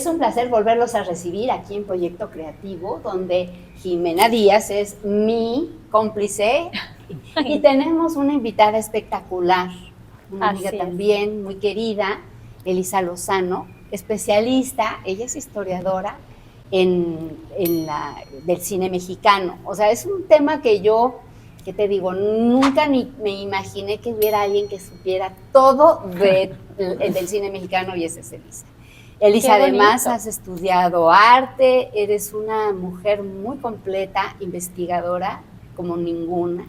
Es un placer volverlos a recibir aquí en Proyecto Creativo, donde Jimena Díaz es mi cómplice y tenemos una invitada espectacular, una amiga también muy querida, Elisa Lozano, especialista, ella es historiadora del cine mexicano. O sea, es un tema que te digo, nunca ni me imaginé que hubiera alguien que supiera todo del cine mexicano, y esa es Elisa. Elisa, además has estudiado arte, eres una mujer muy completa, investigadora como ninguna.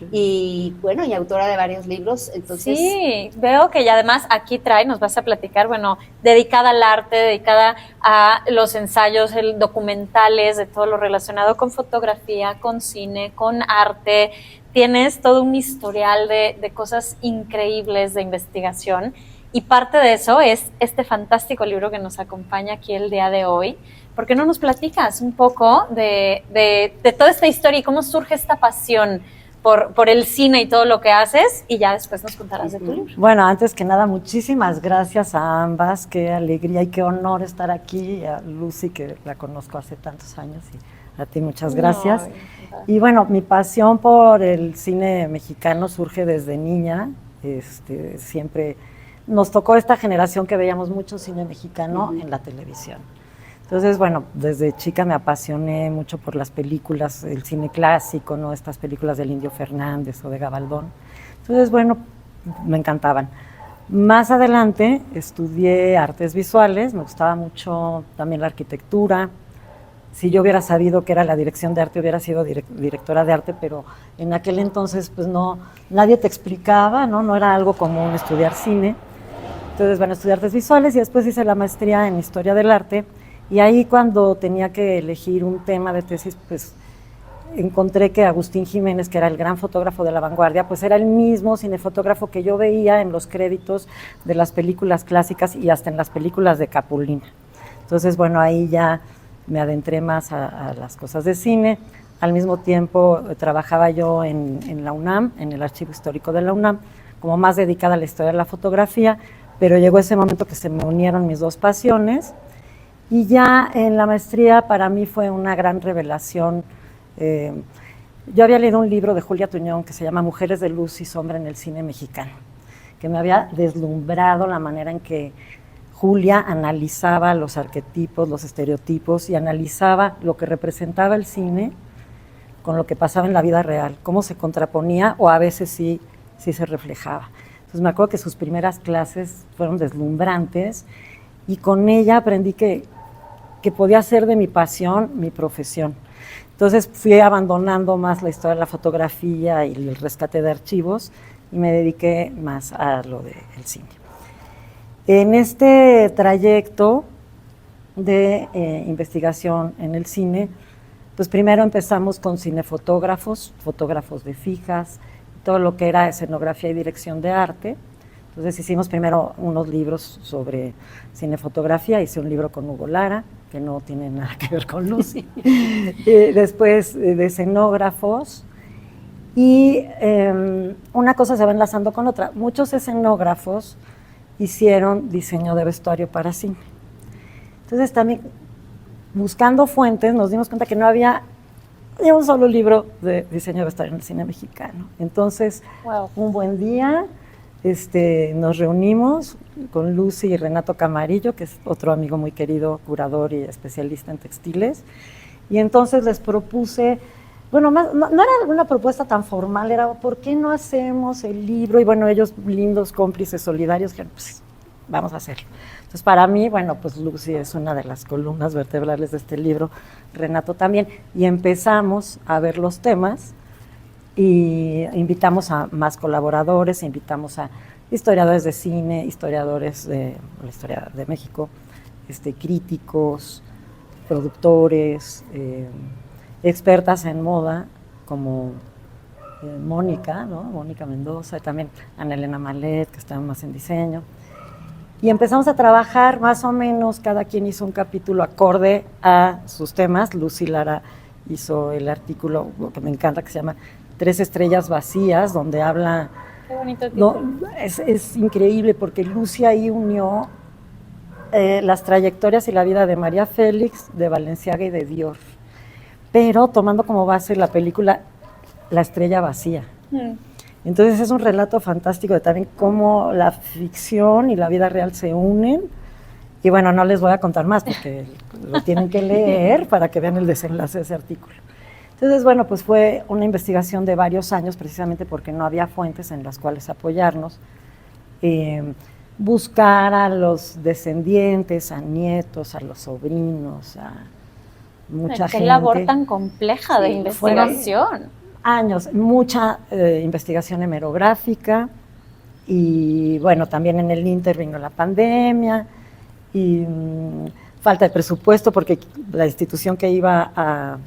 Y bueno, y autora de varios libros, entonces... Sí, veo que ya además aquí nos vas a platicar, bueno, dedicada al arte, dedicada a los ensayos documentales, de todo lo relacionado con fotografía, con cine, con arte. Tienes todo un historial de cosas increíbles de investigación. Y parte de eso es este fantástico libro que nos acompaña aquí el día de hoy. ¿Por qué no nos platicas un poco de toda esta historia y cómo surge esta pasión por el cine y todo lo que haces? Y ya después nos contarás de tu libro. Bueno, antes que nada, muchísimas gracias a ambas. Qué alegría y qué honor estar aquí. A Lucy, que la conozco hace tantos años, y a ti muchas gracias. Y bueno, mi pasión por el cine mexicano surge desde niña. Siempre nos tocó esta generación que veíamos mucho cine mexicano en la televisión. Entonces, bueno, desde chica me apasioné mucho por las películas, el cine clásico, ¿no? Estas películas del Indio Fernández o de Gabaldón. Entonces, bueno, me encantaban. Más adelante estudié artes visuales, me gustaba mucho también la arquitectura. Si yo hubiera sabido que era la dirección de arte, hubiera sido directora de arte, pero en aquel entonces pues no, nadie te explicaba, ¿no? No era algo común estudiar cine. Entonces, bueno, estudié artes visuales y después hice la maestría en historia del arte. Y ahí, cuando tenía que elegir un tema de tesis, pues encontré que Agustín Jiménez, que era el gran fotógrafo de la vanguardia, pues era el mismo cinefotógrafo que yo veía en los créditos de las películas clásicas y hasta en las películas de Capulina. Entonces, bueno, ahí ya me adentré más a las cosas de cine. Al mismo tiempo trabajaba yo en la UNAM, en el Archivo Histórico de la UNAM, como más dedicada a la historia de la fotografía, pero llegó ese momento que se me unieron mis dos pasiones. Y ya en la maestría para mí fue una gran revelación. Yo había leído un libro de Julia Tuñón que se llama Mujeres de luz y sombra en el cine mexicano, que me había deslumbrado la manera en que Julia analizaba los arquetipos, los estereotipos, y analizaba lo que representaba el cine con lo que pasaba en la vida real, cómo se contraponía o a veces sí se reflejaba. Entonces me acuerdo que sus primeras clases fueron deslumbrantes y con ella aprendí que podía hacer de mi pasión mi profesión. Entonces fui abandonando más la historia de la fotografía y el rescate de archivos y me dediqué más a lo del cine. En este trayecto de investigación en el cine, pues primero empezamos con cinefotógrafos, fotógrafos de fijas, todo lo que era escenografía y dirección de arte. Entonces hicimos primero unos libros sobre cinefotografía, hice un libro con Hugo Lara, que no tiene nada que ver con Lucy, después de escenógrafos, y una cosa se va enlazando con otra. Muchos escenógrafos hicieron diseño de vestuario para cine. Entonces también, buscando fuentes, nos dimos cuenta que no había ni un solo libro de diseño de vestuario en el cine mexicano. Entonces, un buen día nos reunimos con Lucy y Renato Camarillo, que es otro amigo muy querido, curador y especialista en textiles, y entonces les propuse, bueno, no era una propuesta tan formal, era ¿por qué no hacemos el libro? Y bueno, ellos, lindos cómplices solidarios, que pues vamos a hacerlo. Entonces para mí, bueno, pues Lucy es una de las columnas vertebrales de este libro, Renato también, y empezamos a ver los temas y invitamos a más colaboradores, invitamos a historiadores de cine, historiadores de la historia de México, críticos, productores, expertas en moda como Mónica, ¿no? Mónica Mendoza, y también Ana Elena Malet, que está más en diseño. Y empezamos a trabajar más o menos, cada quien hizo un capítulo acorde a sus temas. Lucy Lara hizo el artículo que me encanta, que se llama 3 estrellas vacías, donde habla... Qué bonito título. No, es increíble porque Lucy ahí unió las trayectorias y la vida de María Félix, de Balenciaga y de Dior, pero tomando como base la película La estrella vacía. Entonces es un relato fantástico de también cómo la ficción y la vida real se unen. Y bueno, no les voy a contar más porque lo tienen que leer para que vean el desenlace de ese artículo. Entonces, bueno, pues fue una investigación de varios años, precisamente porque no había fuentes en las cuales apoyarnos. Buscar a los descendientes, a nietos, a los sobrinos, a mucha gente. Qué labor tan compleja de investigación. Años, mucha investigación hemerográfica y bueno, también en el Inter vino la pandemia y falta de presupuesto porque la institución que iba a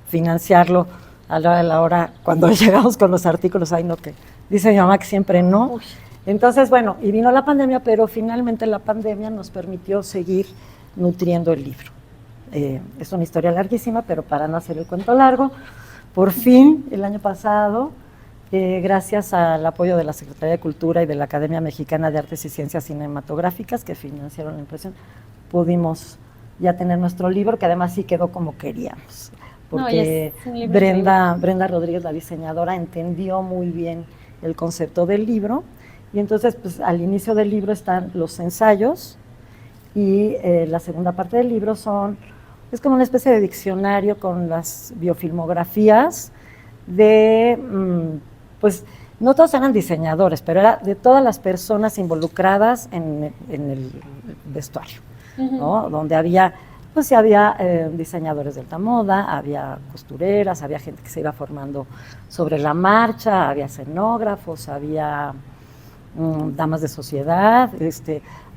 financiarlo a la hora, cuando llegamos con los artículos, ay no, que dice mi mamá que siempre no. Uy. Entonces, bueno, y vino la pandemia, pero finalmente la pandemia nos permitió seguir nutriendo el libro. Es una historia larguísima, pero para no hacer el cuento largo, por fin, el año pasado, gracias al apoyo de la Secretaría de Cultura y de la Academia Mexicana de Artes y Ciencias Cinematográficas, que financiaron la impresión, pudimos ya tener nuestro libro, que además sí quedó como queríamos. Porque Brenda Rodríguez, la diseñadora, entendió muy bien el concepto del libro. Y entonces, pues, al inicio del libro están los ensayos y la segunda parte del libro es como una especie de diccionario con las biofilmografías de, pues, no todos eran diseñadores, pero era de todas las personas involucradas en el vestuario, ¿no? Donde había, pues, había diseñadores de alta moda, había costureras, había gente que se iba formando sobre la marcha, había escenógrafos, había damas de sociedad,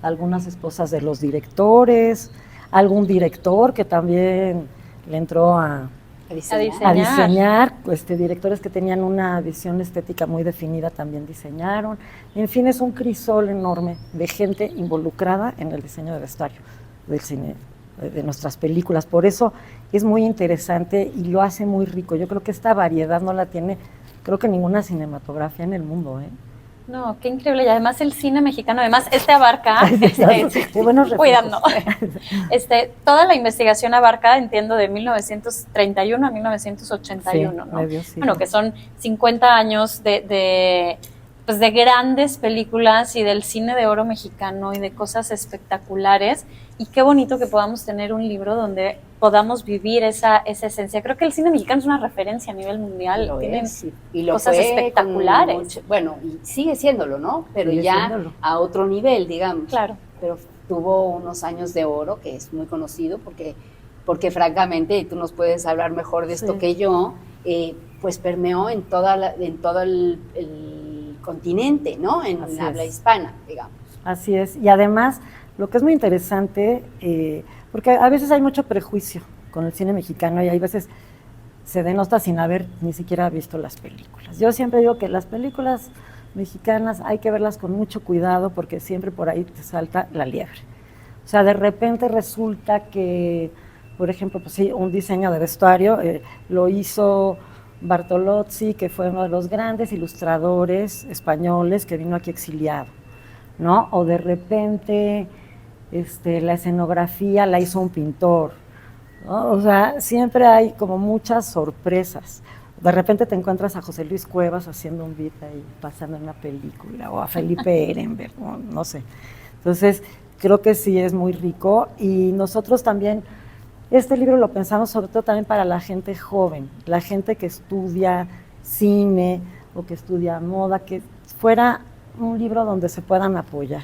algunas esposas de los directores, algún director que también le entró a diseñar, directores que tenían una visión estética muy definida también diseñaron. En fin, es un crisol enorme de gente involucrada en el diseño de vestuario del cine, de nuestras películas. Por eso es muy interesante y lo hace muy rico. Yo creo que esta variedad no la tiene, creo que ninguna cinematografía en el mundo, ¿eh? No, qué increíble. Y además el cine mexicano, además abarca, cuidando, toda la investigación abarca, entiendo, de 1931 a 1981, sí, ¿no? Bueno, que son 50 años de grandes películas y del cine de oro mexicano y de cosas espectaculares. Y qué bonito que podamos tener un libro donde podamos vivir esa esencia. Creo que el cine mexicano es una referencia a nivel mundial. Tienen cosas espectaculares. Y sigue siéndolo, ¿no? Pero sigue ya siéndolo a otro nivel, digamos. Claro. Pero tuvo unos años de oro, que es muy conocido, porque francamente, y tú nos puedes hablar mejor de esto que yo, pues permeó en todo el continente, ¿no? En habla hispana, digamos. Así es. Y además, lo que es muy interesante, porque a veces hay mucho prejuicio con el cine mexicano y hay veces se denota sin haber ni siquiera visto las películas. Yo siempre digo que las películas mexicanas hay que verlas con mucho cuidado porque siempre por ahí te salta la liebre. O sea, de repente resulta que, por ejemplo, pues sí, un diseño de vestuario lo hizo Bartolozzi, que fue uno de los grandes ilustradores españoles que vino aquí exiliado, ¿no? O de repente la escenografía la hizo un pintor, ¿no? O sea, siempre hay como muchas sorpresas. De repente te encuentras a José Luis Cuevas haciendo un beat ahí, pasando en una película, o a Felipe Ehrenberg, no sé. Entonces, creo que sí es muy rico y nosotros también, este libro lo pensamos sobre todo también para la gente joven, la gente que estudia cine o que estudia moda, que fuera un libro donde se puedan apoyar,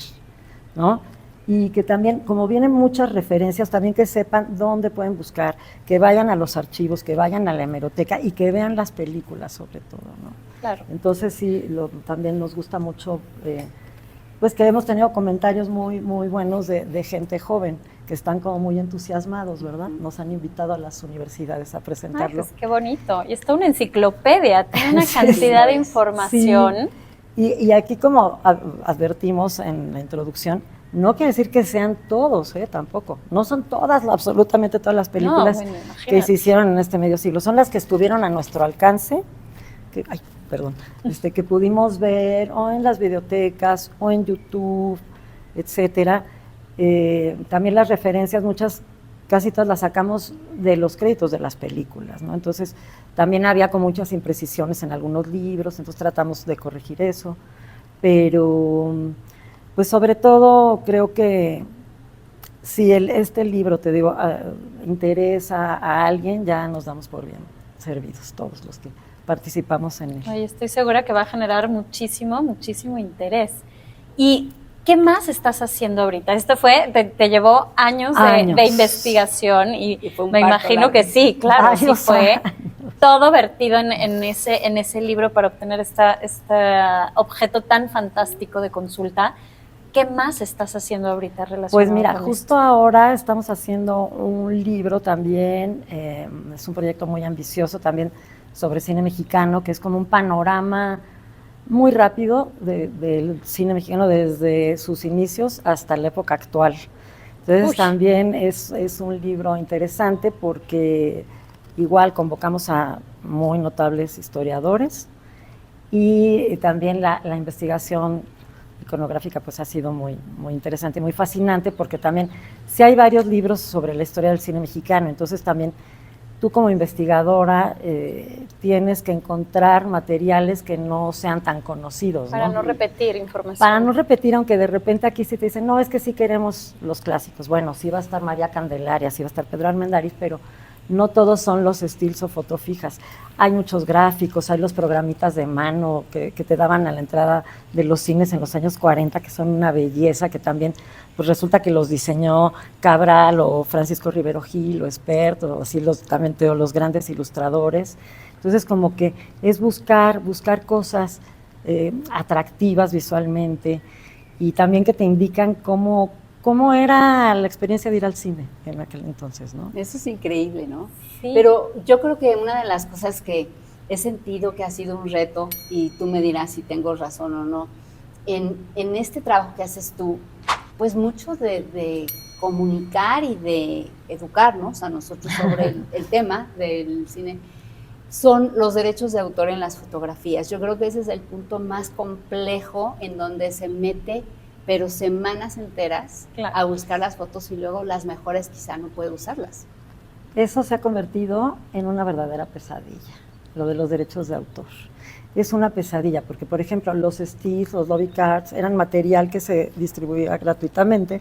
¿no? Y que también, como vienen muchas referencias, también que sepan dónde pueden buscar, que vayan a los archivos, que vayan a la hemeroteca y que vean las películas sobre todo, ¿no? Claro. Entonces sí, también nos gusta mucho, pues que hemos tenido comentarios muy, muy buenos de gente joven, que están como muy entusiasmados, ¿verdad? Nos han invitado a las universidades a presentarlo. Ay, pues qué bonito. Y está una enciclopedia, tiene una cantidad de información. Sí. Y aquí, como advertimos en la introducción, no quiere decir que sean todos, tampoco. No son todas, absolutamente todas las películas que se hicieron en este medio siglo. Son las que estuvieron a nuestro alcance, que pudimos ver o en las videotecas o en YouTube, etcétera. También las referencias, casi todas las sacamos de los créditos de las películas, ¿no? Entonces, también había como muchas imprecisiones en algunos libros, entonces tratamos de corregir eso, pero pues sobre todo creo que si este libro, te digo, interesa a alguien, ya nos damos por bien servidos todos los que participamos en él. Ay, estoy segura que va a generar muchísimo, muchísimo interés. ¿Y qué más estás haciendo ahorita? Esto te llevó años. De investigación y me imagino que sí, claro, sí fue todo vertido en ese libro para obtener este objeto tan fantástico de consulta. ¿Qué más estás haciendo ahorita relacionado Pues mira, con justo ahora estamos haciendo un libro también, es un proyecto muy ambicioso también sobre cine mexicano, que es como un panorama muy rápido del cine mexicano desde sus inicios hasta la época actual. Entonces también es un libro interesante porque igual convocamos a muy notables historiadores y también la investigación iconográfica pues ha sido muy, muy interesante, muy fascinante, porque también sí hay varios libros sobre la historia del cine mexicano, entonces también tú como investigadora tienes que encontrar materiales que no sean tan conocidos. Para no repetir información. Para no repetir, aunque de repente aquí sí te dicen, no, es que sí queremos los clásicos. Bueno, sí va a estar María Candelaria, sí va a estar Pedro Armendáriz, pero no todos son los estilos o fotofijas. Hay muchos gráficos, hay los programitas de mano que te daban a la entrada de los cines en los años 40, que son una belleza, que también pues resulta que los diseñó Cabral o Francisco Rivero Gil o Espert, o así también los grandes ilustradores. Entonces como que es buscar cosas atractivas visualmente y también que te indican cómo era la experiencia de ir al cine en aquel entonces, ¿no? Eso es increíble, ¿no? Sí. Pero yo creo que una de las cosas que he sentido que ha sido un reto, y tú me dirás si tengo razón o no, en este trabajo que haces tú, pues mucho de comunicar y de educarnos a nosotros sobre el tema del cine, son los derechos de autor en las fotografías. Yo creo que ese es el punto más complejo en donde se mete, pero semanas enteras a buscar las fotos y luego las mejores quizá no puede usarlas. Eso se ha convertido en una verdadera pesadilla, lo de los derechos de autor. Es una pesadilla porque, por ejemplo, los stills, los lobby cards eran material que se distribuía gratuitamente,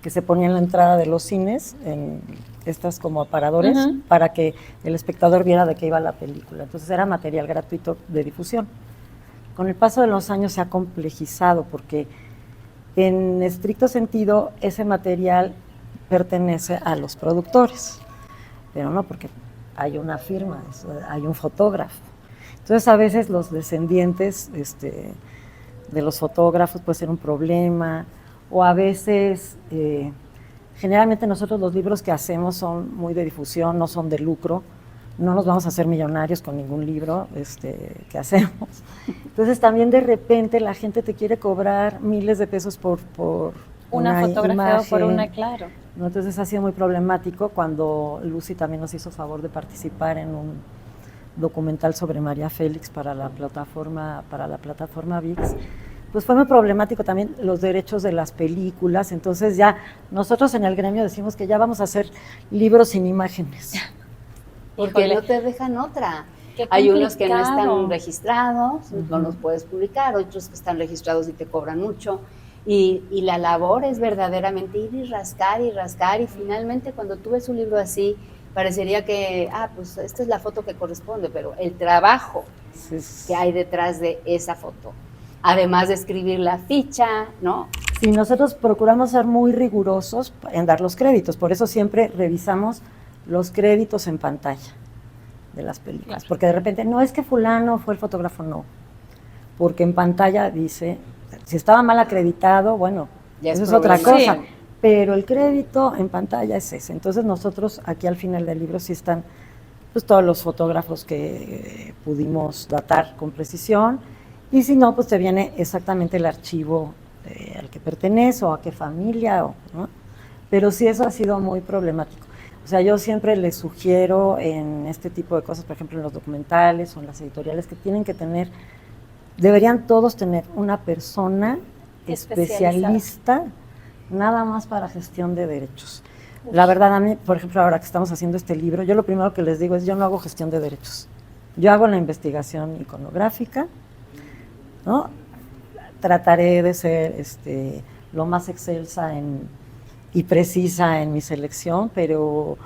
que se ponía en la entrada de los cines, en estas como aparadores, para que el espectador viera de qué iba la película. Entonces era material gratuito de difusión. Con el paso de los años se ha complejizado porque en estricto sentido ese material pertenece a los productores, pero no porque hay una firma, hay un fotógrafo. Entonces a veces los descendientes de los fotógrafos puede ser un problema, o a veces, generalmente nosotros los libros que hacemos son muy de difusión, no son de lucro, no nos vamos a hacer millonarios con ningún libro que hacemos. Entonces también de repente la gente te quiere cobrar miles de pesos por una fotografía imagen, o por una, claro. ¿no? Entonces ha sido muy problemático cuando Lucy también nos hizo favor de participar en un documental sobre María Félix para la plataforma VIX. Pues fue muy problemático también los derechos de las películas, entonces ya nosotros en el gremio decimos que ya vamos a hacer libros sin imágenes. Porque no te dejan otra. Hay unos que no están registrados, no los puedes publicar, otros que están registrados y te cobran mucho. Y la labor es verdaderamente ir y rascar, y finalmente cuando tú ves un libro así, parecería que, pues esta es la foto que corresponde, pero el trabajo que hay detrás de esa foto, además de escribir la ficha, ¿no? Sí, nosotros procuramos ser muy rigurosos en dar los créditos, por eso siempre revisamos los créditos en pantalla de las películas, porque de repente, no es que fulano fue el fotógrafo, no, porque en pantalla dice, si estaba mal acreditado, bueno, ya eso es otra cosa, sí. Pero el crédito en pantalla es ese. Entonces nosotros aquí al final del libro sí están pues todos los fotógrafos que pudimos datar con precisión, y si no, pues te viene exactamente el archivo al que pertenece o a qué familia, ¿no? Pero sí, eso ha sido muy problemático. O sea, yo siempre les sugiero en este tipo de cosas, por ejemplo en los documentales o en las editoriales, que tienen que tener, deberían todos tener una persona especialista nada más para gestión de derechos. La verdad, a mí, por ejemplo, ahora que estamos haciendo este libro, yo lo primero que les digo es, yo no hago gestión de derechos. Yo hago la investigación iconográfica, ¿no? Trataré de ser lo más excelsa y precisa en mi selección, pero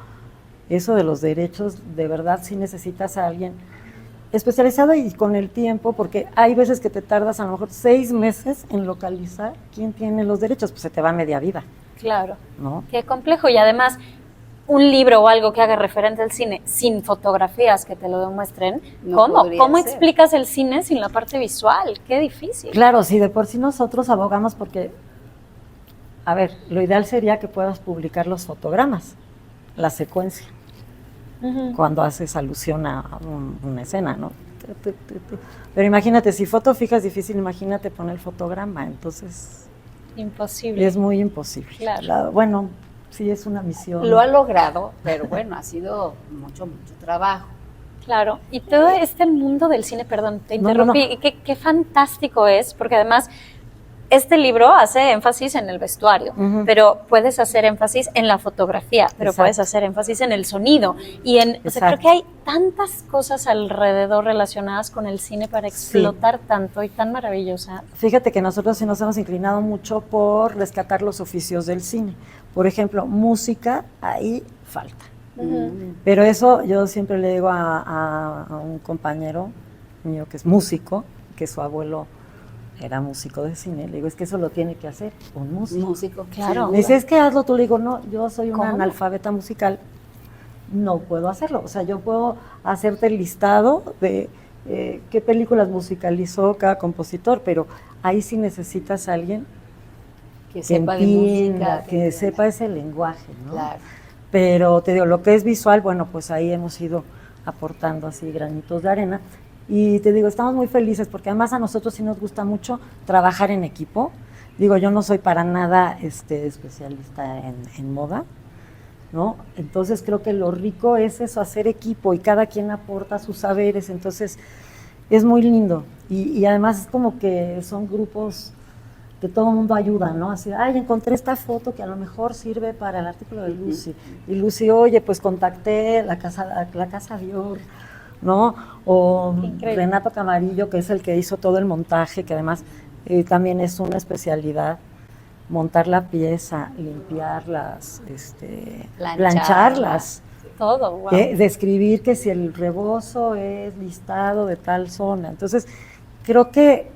eso de los derechos, de verdad sí necesitas a alguien especializado y con el tiempo, porque hay veces que te tardas a lo mejor 6 meses en localizar quién tiene los derechos, pues se te va media vida. Claro, ¿no? Qué complejo. Y además, un libro o algo que haga referente al cine sin fotografías que te lo demuestren, No ¿cómo? podría ¿Cómo ser. explicas el cine sin la parte visual? Qué difícil. Claro, sí, de por sí nosotros abogamos porque, a ver, lo ideal sería que puedas publicar los fotogramas, la secuencia, cuando haces alusión a una escena, ¿no? Pero imagínate, si foto fija es difícil, imagínate poner el fotograma, entonces Imposible. es muy imposible. Claro. Bueno, sí es una misión. Lo ha logrado, pero bueno, ha sido mucho trabajo. Claro, y todo este mundo del cine, perdón, te No, interrumpí, Qué fantástico es, porque además este libro hace énfasis en el vestuario, pero puedes hacer énfasis en la fotografía, pero Exacto. puedes hacer énfasis en el sonido, y o sea, creo que hay tantas cosas alrededor relacionadas con el cine para explotar tanto y tan maravillosa. Fíjate que nosotros sí nos hemos inclinado mucho por rescatar los oficios del cine. Por ejemplo, música, ahí falta. Pero eso yo siempre le digo a un compañero mío que es músico, que su abuelo era músico de cine, le digo, es que eso lo tiene que hacer un músico. Músico, Claro. Me dice, es que hazlo tú, le digo, no, yo soy una ¿Cómo? analfabeta musical, no puedo hacerlo. O sea, yo puedo hacerte el listado de qué películas musicalizó cada compositor, pero ahí sí necesitas a alguien que que sepa de entienda, música, que sepa ese lenguaje, ¿no? Claro. Pero te digo, lo que es visual, bueno, pues ahí hemos ido aportando así granitos de arena. Y te digo, estamos muy felices porque además a nosotros sí nos gusta mucho trabajar en equipo. Digo, yo no soy para nada especialista en moda, ¿no? Entonces creo que lo rico es eso, hacer equipo y cada quien aporta sus saberes, entonces es muy lindo. Y además es como que son grupos que todo el mundo ayuda, ¿no? Así, ay, encontré esta foto que a lo mejor sirve para el artículo de Lucy. Y Lucy, oye, pues contacté la casa Dior, ¿no? O Renato Camarillo, que es el que hizo todo el montaje, que además también es una especialidad, montar la pieza, limpiarlas, plancharlas. Todo, wow. Describir que si el rebozo es listado de tal zona. Entonces, creo que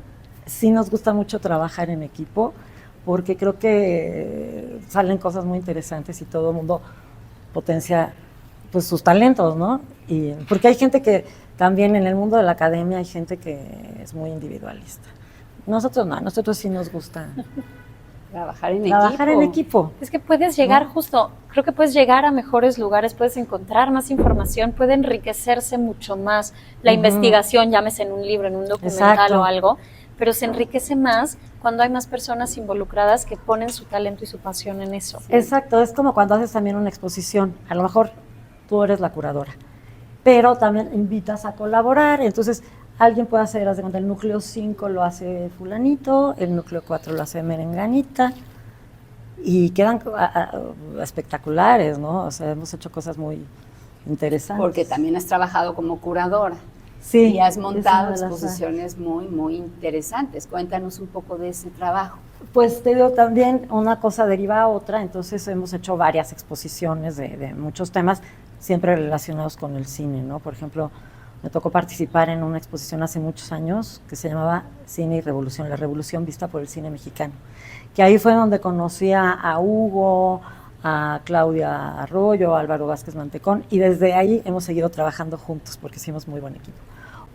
sí nos gusta mucho trabajar en equipo, porque creo que salen cosas muy interesantes y todo el mundo potencia pues sus talentos, ¿no? Y porque hay gente que también en el mundo de la academia hay gente que es muy individualista. Nosotros no, a nosotros sí nos gusta Trabajar en equipo. Es que puedes llegar justo, creo que puedes llegar a mejores lugares, puedes encontrar más información, puede enriquecerse mucho más la investigación, llámese en un libro, en un documental Exacto. o algo, pero se enriquece más cuando hay más personas involucradas que ponen su talento y su pasión en eso. Exacto, es como cuando haces también una exposición, a lo mejor tú eres la curadora, pero también invitas a colaborar, entonces alguien puede hacer, haz de cuenta, el núcleo 5 lo hace fulanito, el núcleo 4 lo hace merenganita, y quedan espectaculares, ¿no? O sea, hemos hecho cosas muy interesantes. Porque también has trabajado como curadora. Sí, y has montado es una de las exposiciones muy interesantes. Cuéntanos un poco de ese trabajo. Pues te digo, también una cosa deriva a otra, entonces hemos hecho varias exposiciones de muchos temas, siempre relacionados con el cine, ¿no? Por ejemplo, me tocó participar en una exposición hace muchos años que se llamaba Cine y Revolución, la revolución vista por el cine mexicano, que ahí fue donde conocí a Hugo, a Claudia Arroyo, a Álvaro Vázquez Mantecón, y desde ahí hemos seguido trabajando juntos porque hicimos muy buen equipo.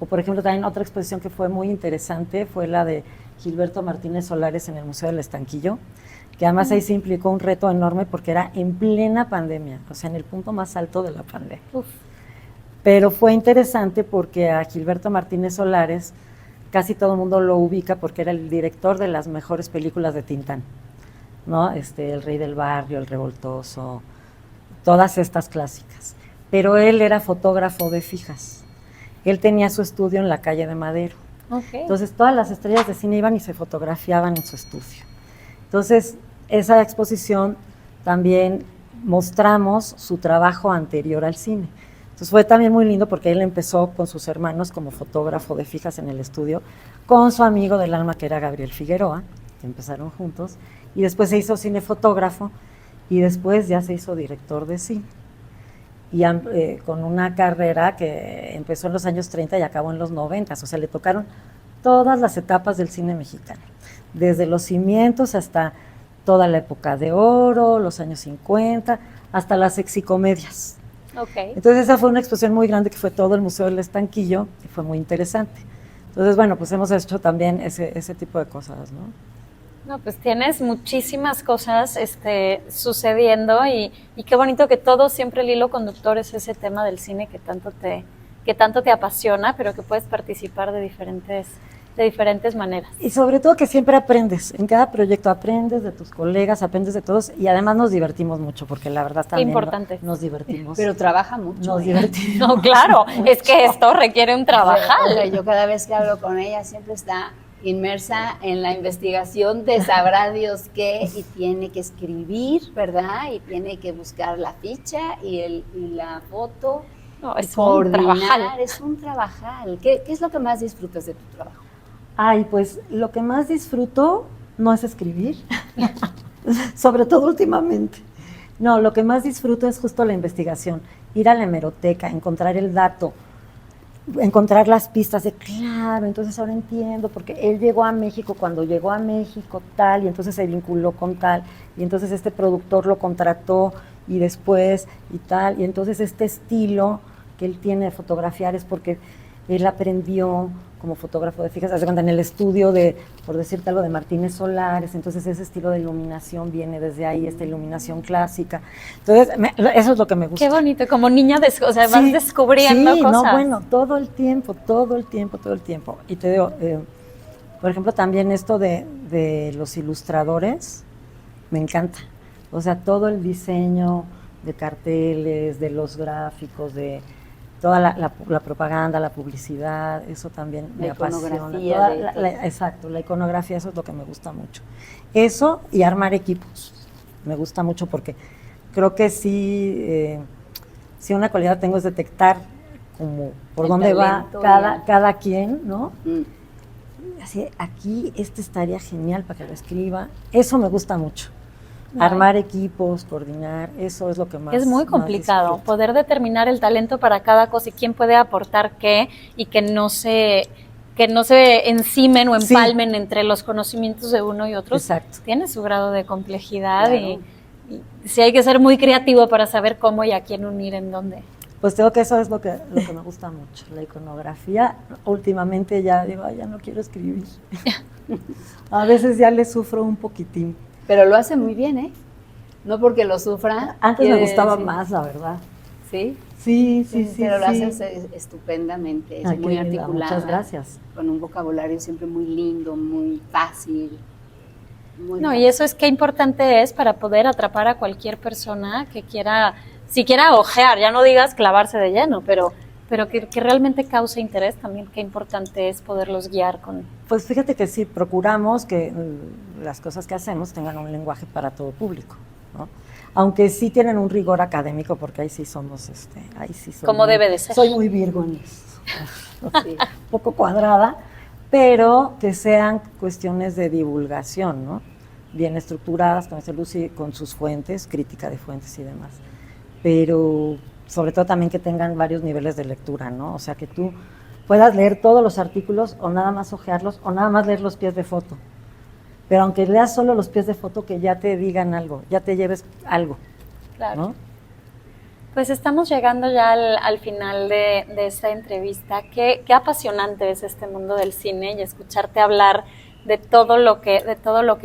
O por ejemplo, también otra exposición que fue muy interesante fue la de Gilberto Martínez Solares en el Museo del Estanquillo, que además ahí se implicó un reto enorme porque era en plena pandemia, o sea, en el punto más alto de la pandemia. Pero fue interesante porque a Gilberto Martínez Solares casi todo el mundo lo ubica porque era el director de las mejores películas de Tintán, ¿no? El Rey del Barrio, El Revoltoso, todas estas clásicas. Pero él era fotógrafo de fijas. Él tenía su estudio en la calle de Madero. Okay. Entonces todas las estrellas de cine iban y se fotografiaban en su estudio. Entonces esa exposición también mostramos su trabajo anterior al cine. Entonces fue también muy lindo porque él empezó con sus hermanos como fotógrafo de fijas en el estudio, con su amigo del alma que era Gabriel Figueroa, que empezaron juntos, y después se hizo cinefotógrafo y después ya se hizo director de cine. Y con una carrera que empezó en los años 30 y acabó en los 90, o sea, le tocaron todas las etapas del cine mexicano, desde los cimientos hasta toda la época de oro, los años 50, hasta las sexicomedias. Okay. Entonces esa fue una exposición muy grande que fue todo el Museo del Estanquillo y fue muy interesante. Entonces, bueno, pues hemos hecho también ese tipo de cosas, ¿no? No, pues tienes muchísimas cosas sucediendo y qué bonito que todo siempre el hilo conductor es ese tema del cine que tanto te apasiona, pero que puedes participar de diferentes maneras. Y sobre todo que siempre aprendes, en cada proyecto aprendes de tus colegas, aprendes de todos y además nos divertimos mucho porque la verdad también importante. Nos divertimos. Pero trabaja mucho. Nos divertimos. No, claro, es que esto requiere un trabajar. O sea, yo cada vez que hablo con ella siempre está inmersa en la investigación de sabrá Dios qué y tiene que escribir, ¿verdad? Y tiene que buscar la ficha y la foto. No, es un trabajar. Es un trabajar. ¿Qué es lo que más disfrutas de tu trabajo? Ay, pues lo que más disfruto no es escribir, sobre todo últimamente. No, lo que más disfruto es justo la investigación, ir a la hemeroteca, encontrar el dato, encontrar las pistas de, claro, entonces ahora entiendo, porque él llegó a México, cuando llegó a México tal, y entonces se vinculó con tal, y entonces este productor lo contrató, y después, y tal, y entonces este estilo que él tiene de fotografiar es porque él aprendió como fotógrafo de fijas, en el estudio de, por decirte algo, de Martínez Solares, entonces ese estilo de iluminación viene desde ahí, esta iluminación clásica. Entonces, eso es lo que me gusta. Qué bonito, como niña, vas descubriendo cosas. No, bueno, todo el tiempo. Y te digo, por ejemplo, también esto de los ilustradores, me encanta. O sea, todo el diseño de carteles, de los gráficos, de toda la propaganda, la publicidad, eso también me apasiona. Exacto, la iconografía, eso es lo que me gusta mucho. Eso y armar equipos, me gusta mucho porque creo que sí una cualidad tengo es detectar como por dónde va cada quien, ¿no? Así, aquí estaría genial para que lo escriba, eso me gusta mucho. Armar equipos, coordinar, eso es lo que más. Es muy complicado poder determinar el talento para cada cosa y quién puede aportar qué y que no se encimen o empalmen entre los conocimientos de uno y otro. Exacto. Tiene su grado de complejidad y sí hay que ser muy creativo para saber cómo y a quién unir en dónde. Pues tengo que eso es lo que me gusta mucho, la iconografía. Últimamente ya digo, ya no quiero escribir. A veces ya le sufro un poquitín. Pero lo hace muy bien, ¿eh? No porque lo sufra. Antes me gustaba más, la verdad. ¿Sí? Sí. Pero lo haces estupendamente, es muy articulada. Muchas gracias. Con un vocabulario siempre muy lindo, muy fácil. Y eso es qué importante es para poder atrapar a cualquier persona que quiera, siquiera ojear, ya no digas clavarse de lleno, pero que realmente cause interés también, qué importante es poderlos guiar con... Pues fíjate que sí, procuramos que las cosas que hacemos tengan un lenguaje para todo público, ¿no? Aunque sí tienen un rigor académico, porque ahí sí somos, como debe de ser. Soy muy Virgo en eso, un poco cuadrada, pero que sean cuestiones de divulgación, ¿no? Bien estructuradas, como dice Lucy, con sus fuentes, crítica de fuentes y demás. Pero sobre todo también que tengan varios niveles de lectura, ¿no? O sea, que tú puedas leer todos los artículos o nada más hojearlos o nada más leer los pies de foto. Pero aunque leas solo los pies de foto, que ya te digan algo, ya te lleves algo. Claro. ¿No? Pues estamos llegando ya al final de esta entrevista. Qué apasionante es este mundo del cine y escucharte hablar de todo lo que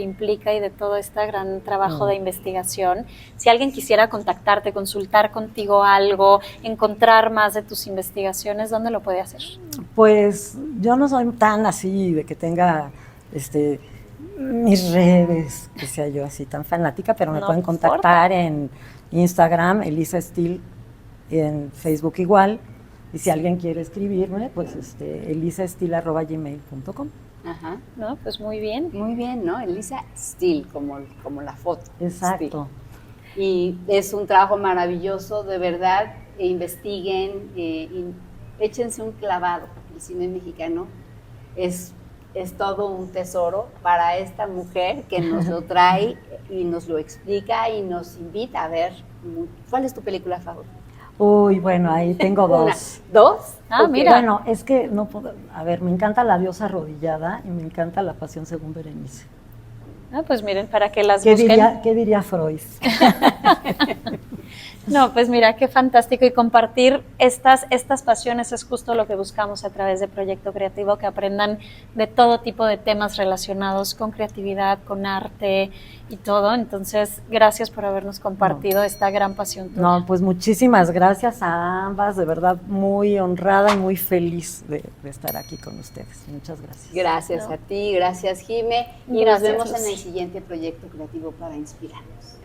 implica y de todo este gran trabajo de investigación. Si alguien quisiera contactarte, consultar contigo algo, encontrar más de tus investigaciones, ¿dónde lo puede hacer? Pues yo no soy tan así de que tenga mis redes, que sea yo así tan fanática, pero me pueden contactar en Instagram, Elisa Still, en Facebook igual, y si alguien quiere escribirme, pues elisastil@gmail.com. Ajá. ¿no? Pues muy bien. Muy bien, ¿no? Elisa Steele, como la foto. Exacto. Steele. Y es un trabajo maravilloso, de verdad, investiguen, échense un clavado. El cine mexicano es todo un tesoro para esta mujer que nos lo trae y nos lo explica y nos invita a ver. ¿Cuál es tu película favorita? Uy, bueno, ahí tengo Una. dos. ¿Dos? Ah, Ok. mira. Bueno, es que no puedo, a ver, me encanta La diosa arrodillada y me encanta La pasión según Berenice. Ah, pues miren, para que las ¿Qué busquen. diría Freud? No, pues mira, qué fantástico. Y compartir estas pasiones es justo lo que buscamos a través de Proyecto Creativo, que aprendan de todo tipo de temas relacionados con creatividad, con arte y todo. Entonces, gracias por habernos compartido esta gran pasión tuya. No, pues muchísimas gracias a ambas, de verdad muy honrada y muy feliz de estar aquí con ustedes. Muchas gracias. Gracias No. a ti, gracias Jime, y Gracias, nos vemos en Lucy. el siguiente proyecto creativo para inspirarnos.